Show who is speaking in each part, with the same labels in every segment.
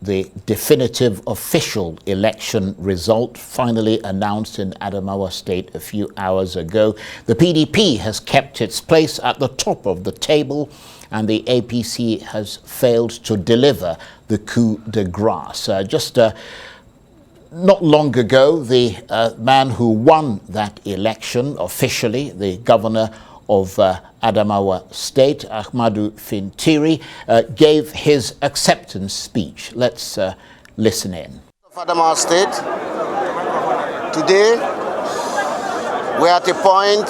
Speaker 1: the definitive official election result finally announced in Adamawa State a few hours ago. The PDP has kept its place at the top of the table, and the APC has failed to deliver the coup de grace. Not long ago, the man who won that election officially, the governor of Adamawa State, Ahmadu Fintiri, gave his acceptance speech. Let's listen in.
Speaker 2: Adamawa State, today we are at a point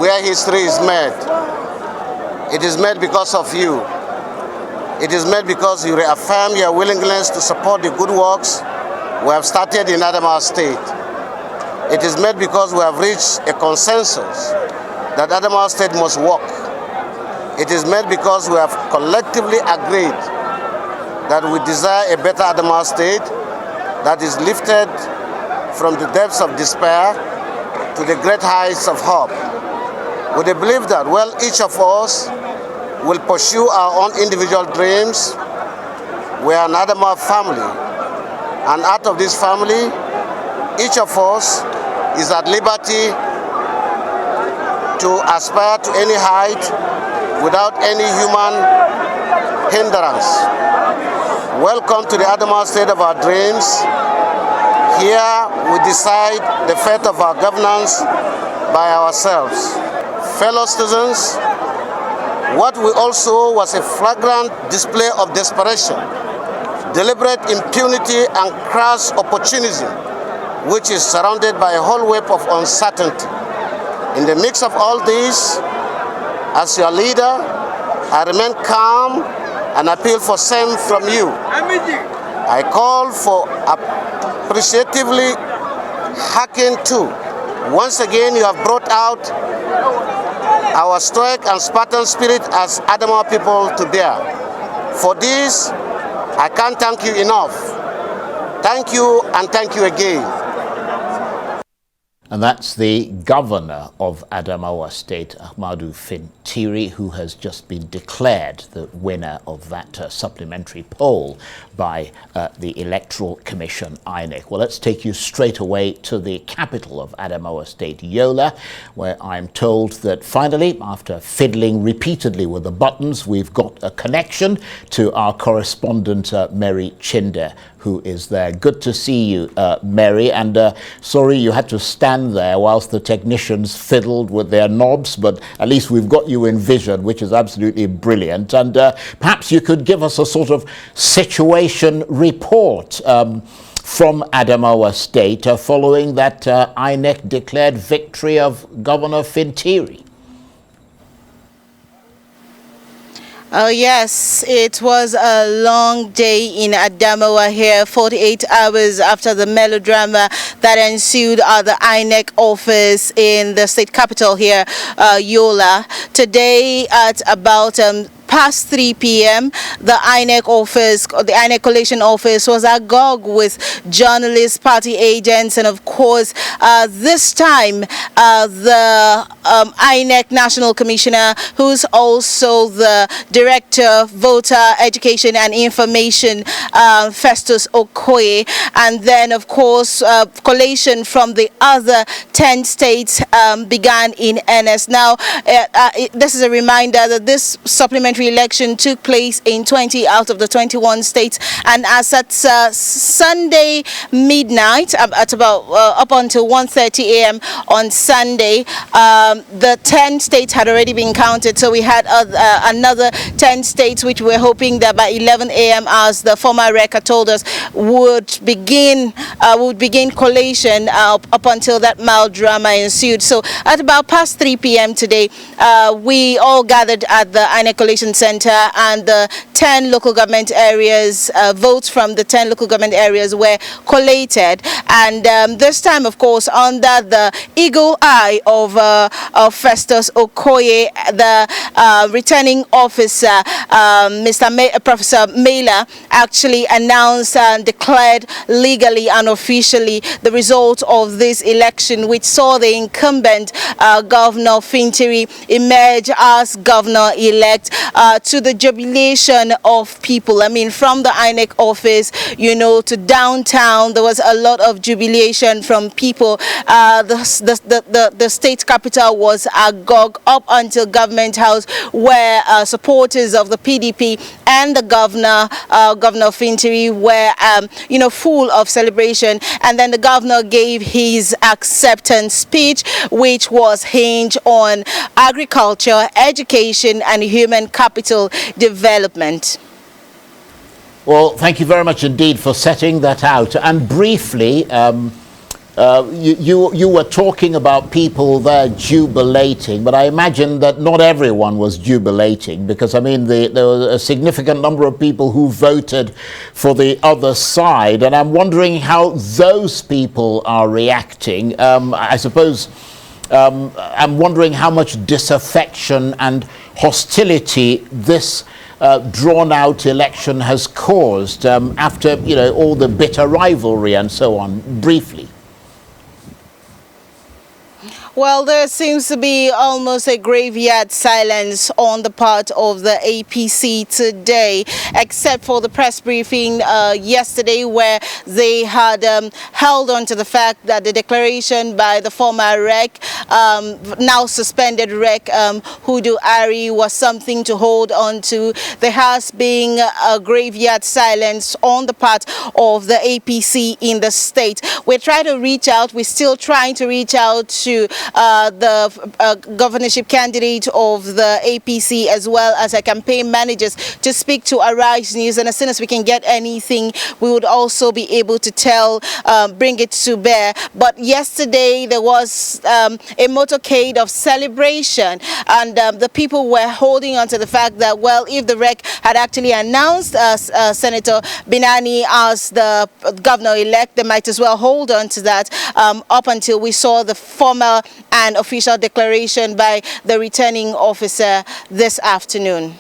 Speaker 2: where history is made. It is made because of you. It is made because you reaffirm your willingness to support the good works we have started in Adamawa State. It is made because we have reached a consensus that Adamawa State must work. It is made because we have collectively agreed that we desire a better Adamawa State that is lifted from the depths of despair to the great heights of hope. With the belief that, well, each of us will pursue our own individual dreams. We are an Adamawa family. And out of this family, each of us is at liberty to aspire to any height without any human hindrance. Welcome to the Adamawa State of our dreams. Here we decide the fate of our governance by ourselves. Fellow citizens, what we also was a flagrant display of desperation, deliberate impunity and crass opportunism, which is surrounded by a whole web of uncertainty. In the mix of all this, as your leader, I remain calm and appeal for same from you. I call for appreciatively hearken to. Once again, you have brought out our stoic and Spartan spirit as Adamawa people to bear. For this, I can't thank you enough. Thank you and thank you again.
Speaker 1: And that's the governor of Adamawa State, Ahmadu Fintiri, who has just been declared the winner of that supplementary poll by the Electoral Commission, INEC. Well, let's take you straight away to the capital of Adamawa State, Yola, where I'm told that finally, after fiddling repeatedly with the buttons, we've got a connection to our correspondent, Mary Chinda, who is there. Good to see you, Mary, and sorry you had to stand there whilst the technicians fiddled with their knobs, but at least we've got you in vision, which is absolutely brilliant. And perhaps you could give us a sort of situation report from Adamawa State following that INEC declared victory of Governor Fintiri.
Speaker 3: Oh yes, it was a long day in Adamawa here, 48 hours after the melodrama that ensued at the INEC office in the state capital here, Yola. Today at about past 3 p.m., the INEC office, the INEC collation office was agog with journalists, party agents, and of course, this time, the INEC National Commissioner, who's also the Director, Voter Education and Information, Festus Okoye, and then, of course, collation from the other 10 states began in earnest. Now, this is a reminder that this supplementary election took place in 20 out of the 21 states, and as at Sunday midnight, at about up until 1:30 a.m. on Sunday, the 10 states had already been counted. So we had another 10 states which we're hoping that by 11 a.m., as the former record told us, would begin collation up until that melodrama ensued. So at about past 3 p.m. today, we all gathered at the INEC collation center, and the 10 local government areas, votes from the 10 local government areas were collated. And this time, of course, under the eagle eye of Festus Okoye, the returning officer, Professor Mela, actually announced and declared legally and officially the result of this election, which saw the incumbent Governor Fintiri emerge as governor-elect to the jubilation of people. I mean, from the INEC office, you know, to downtown, there was a lot of jubilation from people. The state capital was agog up until Government House, where supporters of the PDP and the governor, Governor Fintiri, were, you know, full of celebration. And then the governor gave his acceptance speech, which was hinged on agriculture, education, and human capital development.
Speaker 1: Well, thank you very much indeed for setting that out. And briefly, you were talking about people there jubilating, but I imagine that not everyone was jubilating, because I mean there was a significant number of people who voted for the other side, and I'm wondering how those people are reacting. I suppose I'm wondering how much disaffection and hostility this drawn-out election has caused after, you know, all the bitter rivalry and so on. Briefly.
Speaker 3: Well, there seems to be almost a graveyard silence on the part of the APC today, except for the press briefing yesterday, where they had held on to the fact that the declaration by the former REC, now suspended REC, Hudu Ari, was something to hold on to. There has been a graveyard silence on the part of the APC in the state. We're trying to reach out. We're still trying to reach out to the governorship candidate of the APC, as well as our campaign managers, to speak to Arise News, and as soon as we can get anything, we would also be able to tell, bring it to bear. But yesterday there was a motorcade of celebration, and the people were holding on to the fact that, well, if the REC had actually announced Senator Binani as the governor-elect, they might as well hold on to that up until we saw the formal and official declaration by the returning officer this afternoon.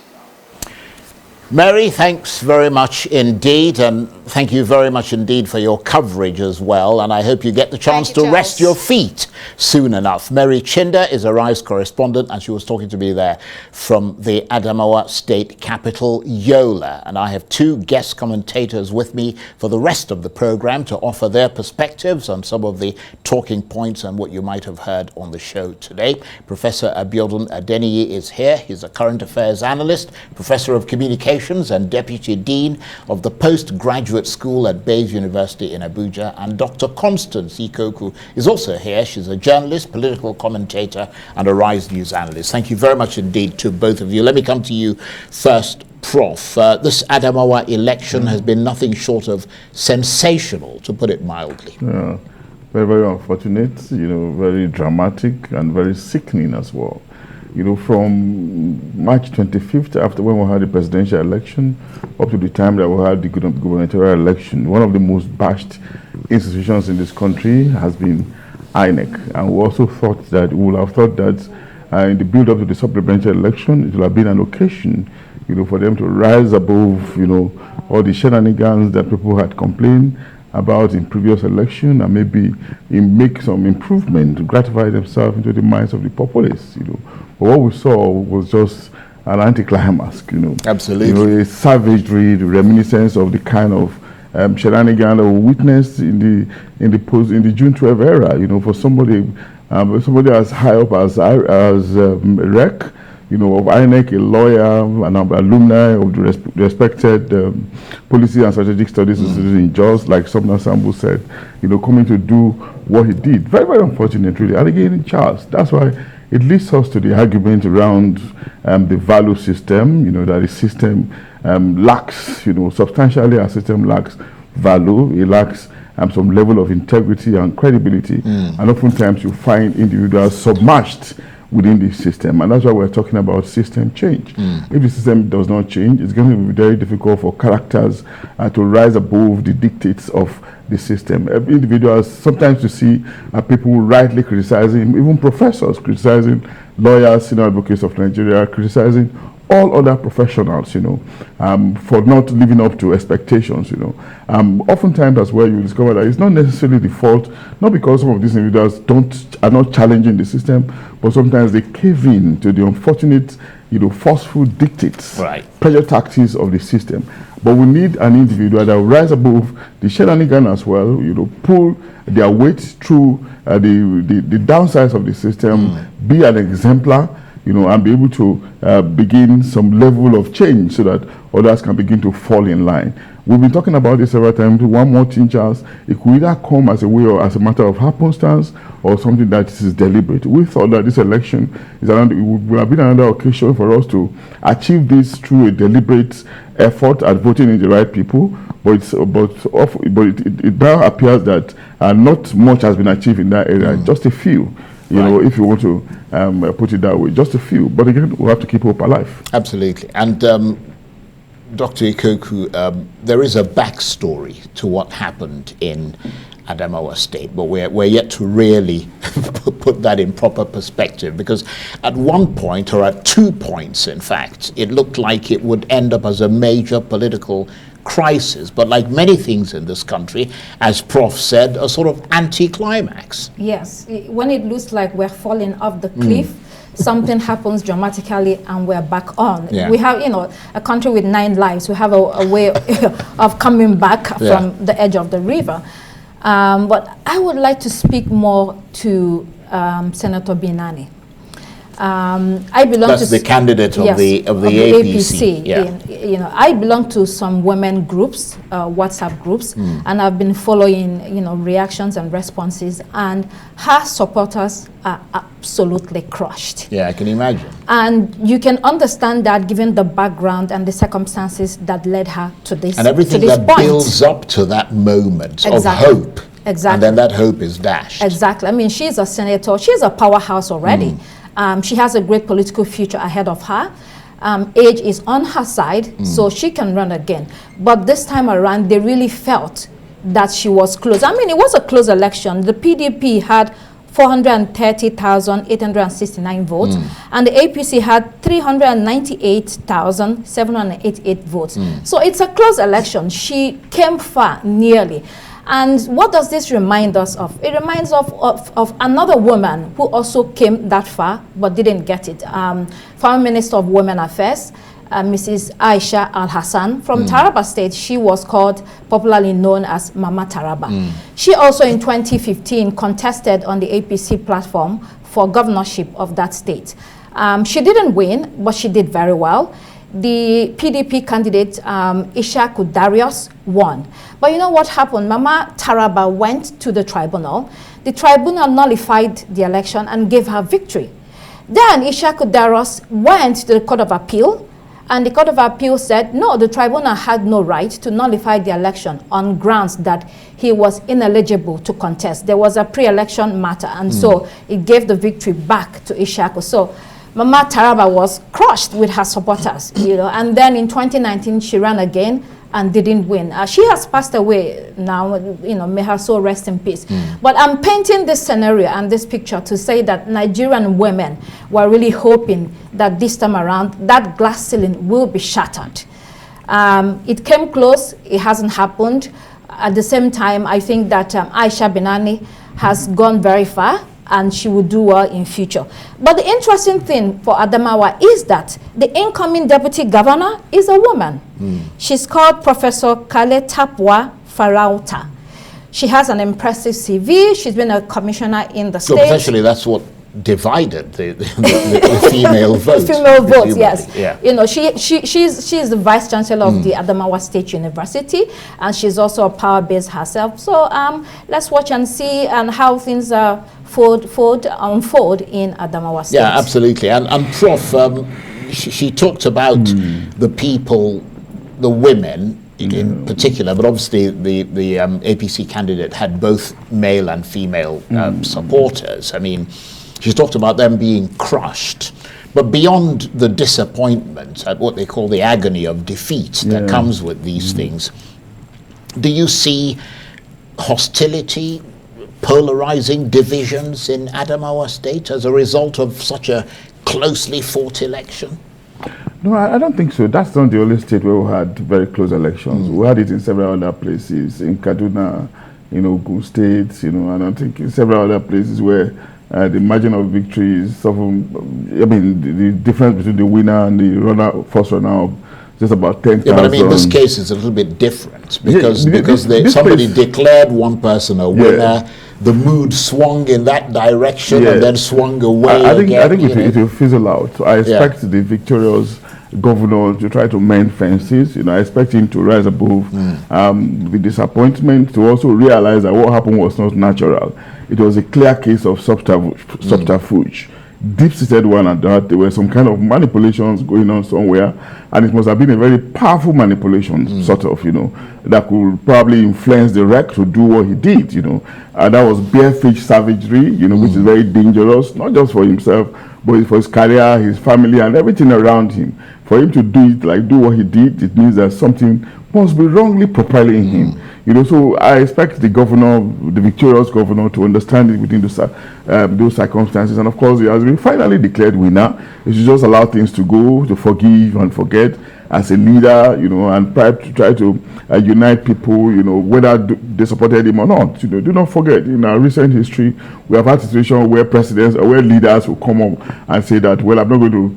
Speaker 1: Mary, thanks very much indeed, and thank you very much indeed for your coverage as well, and I hope you get the chance to rest your feet soon enough. Mary Chinda is a Rise correspondent, and she was talking to me there from the Adamawa state capital, Yola, and I have two guest commentators with me for the rest of the program to offer their perspectives on some of the talking points and what you might have heard on the show today. Professor Abiodun Adeniyi is here. He's a current affairs analyst, professor of communication and Deputy Dean of the Postgraduate School at Bayes University in Abuja. And Dr. Constance Ikokwu is also here. She's a journalist, political commentator, and a Rise News analyst. Thank you very much indeed to both of you. Let me come to you first, Prof. This Adamawa election has been nothing short of sensational, to put it mildly.
Speaker 4: Yeah, very, very unfortunate, you know, very dramatic and very sickening as well. You know, from March 25th, after when we had the presidential election, up to the time that we had the gubernatorial election, one of the most bashed institutions in this country has been INEC. And we also thought that, we would have thought that in the build-up to the supplementary election, it would have been an occasion, you know, for them to rise above, you know, all the shenanigans that people had complained about in previous election, and maybe make some improvement to gratify themselves into the minds of the populace, you know. But what we saw was just an anticlimax, you know.
Speaker 1: Absolutely.
Speaker 4: You know, a savagery, the reminiscence of the kind of shenanigans that we witnessed in the June 12 era, you know, for somebody as high up as REC, you know, of INEC, a lawyer, an alumni of the respected policy and strategic studies institute in Jos, like Sumner Sambu said, you know, coming to do what he did. Very, very unfortunate, really. And again, in Charles, that's why it leads us to the argument around the value system, you know, that the system lacks, you know, substantially our system lacks value, it lacks some level of integrity and credibility, and oftentimes you find individuals submerged within the system, and that's why we're talking about system change. If the system does not change, it's going to be very difficult for characters to rise above the dictates of the system. Individuals, sometimes you see people rightly criticizing, even professors criticizing lawyers, senior advocates of Nigeria, criticizing all other professionals, for not living up to expectations, Oftentimes as well, you discover that it's not necessarily the fault, not because some of these individuals are not challenging the system, but sometimes they cave in to the unfortunate, forceful dictates, pressure tactics of the system. But we need an individual that will rise above the shenanigan as well, pull their weight through the downsides of the system, be an exemplar, and be able to begin some level of change so that others can begin to fall in line. We've been talking about this several times. One more thing, Charles, it could either come as a way or as a matter of happenstance or something that is deliberate. We thought that this election would have been another occasion for us to achieve this through a deliberate effort at voting in the right people, but it now appears that not much has been achieved in that area, just a few. If you want to put it that way, just a few. But again, we have to keep hope alive.
Speaker 1: Absolutely. And Dr. Ikokwu, there is a backstory to what happened in Adamawa State, but we're yet to really put that in proper perspective, because at one point, or at 2 points, in fact, it looked like it would end up as a major political crisis, but like many things in this country, as Prof said, a sort of anti-climax.
Speaker 5: Yes, when it looks like we're falling off the cliff, something happens dramatically and we're back on. We have, a country with 9 lives. We have a way of coming back from the edge of the river. But I would like to speak more to Senator Binani. I belong
Speaker 1: That's
Speaker 5: to
Speaker 1: the candidate of the APC.
Speaker 5: I belong to some women groups, WhatsApp groups, and I've been following, reactions and responses, and her supporters are absolutely crushed.
Speaker 1: Yeah, I can imagine.
Speaker 5: And you can understand that given the background and the circumstances that led her to this point.
Speaker 1: And everything that builds up to that moment of hope.
Speaker 5: Exactly.
Speaker 1: And then that hope is dashed.
Speaker 5: Exactly. I mean, she's a senator. She's a powerhouse already. She has a great political future ahead of her. Age is on her side, so she can run again. But this time around, they really felt that she was close. I mean, it was a close election. The PDP had 430,869 votes, and the APC had 398,788 votes. So it's a close election. She came far, nearly. And what does this remind us of? It reminds of another woman who also came that far but didn't get it. Former Minister of Women Affairs, Mrs. Aisha Al-Hassan from Taraba State. She was popularly known as Mama Taraba. She also in 2015 contested on the APC platform for governorship of that state. She didn't win, but she did very well. The PDP candidate, Ikokwu Darius, won. But you know what happened? Mama Taraba went to the tribunal. The tribunal nullified the election and gave her victory. Then Ikokwu Darius went to the Court of Appeal, and the Court of Appeal said, no, the tribunal had no right to nullify the election on grounds that he was ineligible to contest. There was a pre-election matter, and so it gave the victory back to Ikokwu. So Mama Taraba was crushed with her supporters, and then in 2019 she ran again and didn't win. She has passed away now, may her soul rest in peace. But I'm painting this scenario and this picture to say that Nigerian women were really hoping that this time around that glass ceiling will be shattered. It came close, it hasn't happened. At the same time, I think that Aisha Binani has gone very far, and she will do well in future. But the interesting thing for Adamawa is that the incoming deputy governor is a woman. She's called Professor Kale Tapwa Farauta. She has an impressive CV. She's been a commissioner in the state.
Speaker 1: So essentially that's what divided the female vote.
Speaker 5: The female vote, yes.
Speaker 1: Yeah.
Speaker 5: She's the vice chancellor of the Adamawa State University, and she's also a power base herself. So let's watch and see how things unfold in Adamawa State.
Speaker 1: Yeah, absolutely. And Prof, she talked about the people, the women in particular, but obviously the APC candidate had both male and female supporters. I mean, she talked about them being crushed. But beyond the disappointment, at what they call the agony of defeat that comes with these things, do you see hostility, polarizing divisions in Adamawa State as a result of such a closely fought election?
Speaker 4: No, I don't think so. That's not the only state where we had very close elections. We had it in several other places, in Kaduna, Ogun State, and I think in several other places where the margin of victory is often, the difference between the winner and the first runner up, just about 10,000.
Speaker 1: Yeah, but I mean, this case is a little bit different because somebody declared one person a winner. The mood swung in that direction and then swung away.
Speaker 4: I think it will fizzle out. So I expect the victorious governor to try to mend fences. I expect him to rise above the disappointment, to also realize that what happened was not natural. It was a clear case of subterfuge. Deep-seated one at that. There were some kind of manipulations going on somewhere, and it must have been a very powerful manipulation, sort of, that could probably influence the wreck to do what he did, and that was barefaced savagery, which is very dangerous, not just for himself, but for his career, his family, and everything around him. For him to do what he did, it means that something must be wrongly propelling him. So I expect the victorious governor, to understand it within those circumstances. And of course, he has been finally declared winner. He should just allow things to go, to forgive and forget as a leader, and try to unite people, whether they supported him or not. Do not forget, in our recent history, we have had situations where presidents or where leaders will come up and say that, well, I'm not going to,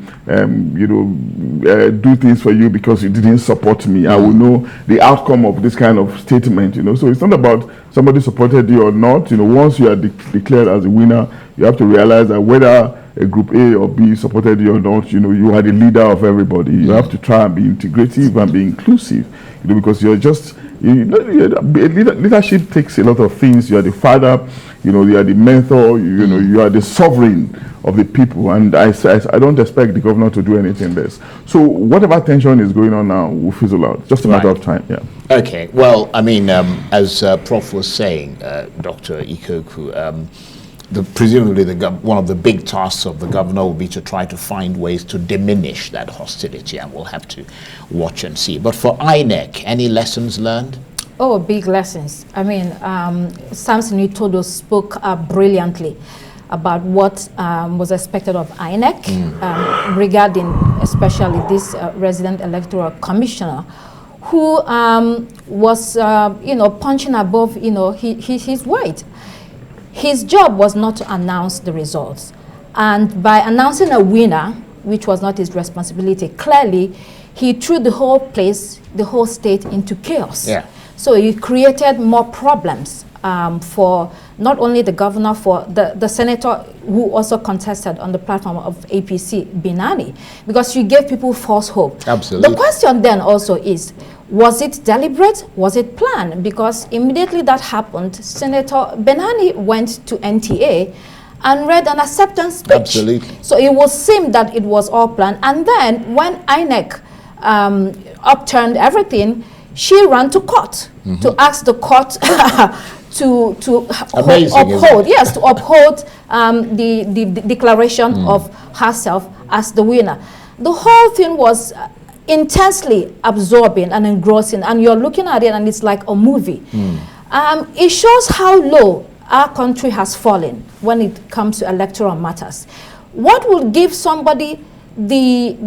Speaker 4: do things for you because you didn't support me. I will know the outcome of this kind of statement. So it's not about somebody supported you or not. Once you are declared as a winner, you have to realize that whether a group A or B supported you or not, you are the leader of everybody. You have to try and be integrative and be inclusive, because you're just, leadership takes a lot of things. You are the father, you are the mentor, you are the sovereign of the people, and I don't expect the governor to do anything less. So whatever tension is going on now will fizzle out. Just a matter of time. Yeah.
Speaker 1: Okay. Well, I mean, as Prof was saying, Dr. Ikokwu, presumably one of the big tasks of the governor will be to try to find ways to diminish that hostility, and we'll have to watch and see. But for INEC, any lessons learned?
Speaker 5: Oh, big lessons. I mean, Samson Itodo spoke brilliantly about what was expected of INEC regarding especially this resident electoral commissioner who was, punching above, his weight. His job was not to announce the results. And by announcing a winner, which was not his responsibility, clearly he threw the whole place, the whole state into chaos. Yeah. So he created more problems for not only the governor, for the senator who also contested on the platform of APC, Binani, because you gave people false hope.
Speaker 1: Absolutely.
Speaker 5: The question then also is, was it deliberate? Was it planned? Because immediately that happened, Senator Binani went to NTA and read an acceptance speech.
Speaker 1: Absolutely.
Speaker 5: So it would seem that it was all planned. And then when INEC upturned everything, she ran to court to ask the court to uphold, to uphold the declaration of herself as the winner. The whole thing was intensely absorbing and engrossing, and you're looking at it and it's like a movie. It shows how low our country has fallen when it comes to electoral matters. What will give somebody the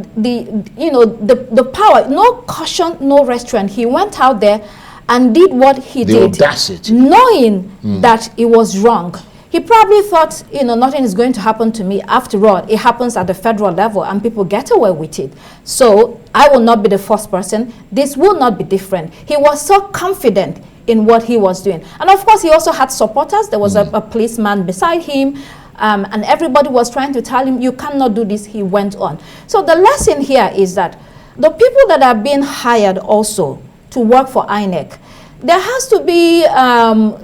Speaker 5: power? No caution, no restraint. He went out there and did what he did,
Speaker 1: audacity,
Speaker 5: knowing that it was wrong. He probably thought, nothing is going to happen to me. After all, it happens at the federal level and people get away with it. So I will not be the first person. This will not be different. He was so confident in what he was doing. And of course, he also had supporters. There was a policeman beside him, and everybody was trying to tell him, you cannot do this. He went on. So the lesson here is that the people that are being hired also to work for INEC, there has to be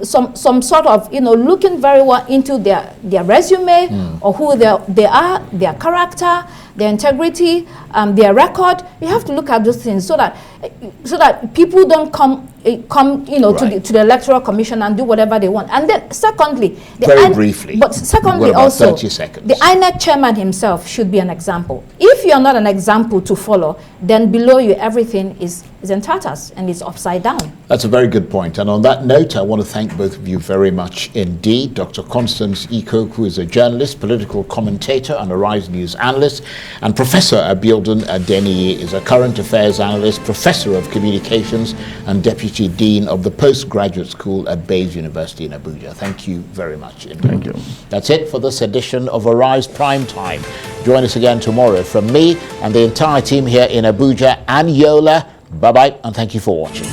Speaker 5: some sort of, looking very well into their resume or who they are, their character, their integrity, their record. You have to look at those things so that people don't come to the electoral commission and do whatever they want. And then secondly, also
Speaker 1: 30 seconds.
Speaker 5: The INEC chairman himself should be an example. If you're not an example to follow, then below you everything is in tatters and it's upside down.
Speaker 1: That's a very good point. And on that note, I want to thank both of you very much indeed. Dr. Constance Ikokwu is a journalist, political commentator, and a Rise News analyst. And Professor Abiodun Adeniyi is a current affairs analyst, professor of communications, and deputy dean of the postgraduate school at Bayes University in Abuja. Thank you very much indeed.
Speaker 4: Thank you.
Speaker 1: That's it for this edition of Arise Prime Time. Join us again tomorrow. From me and the entire team here in Abuja and Yola, bye-bye, and thank you for watching.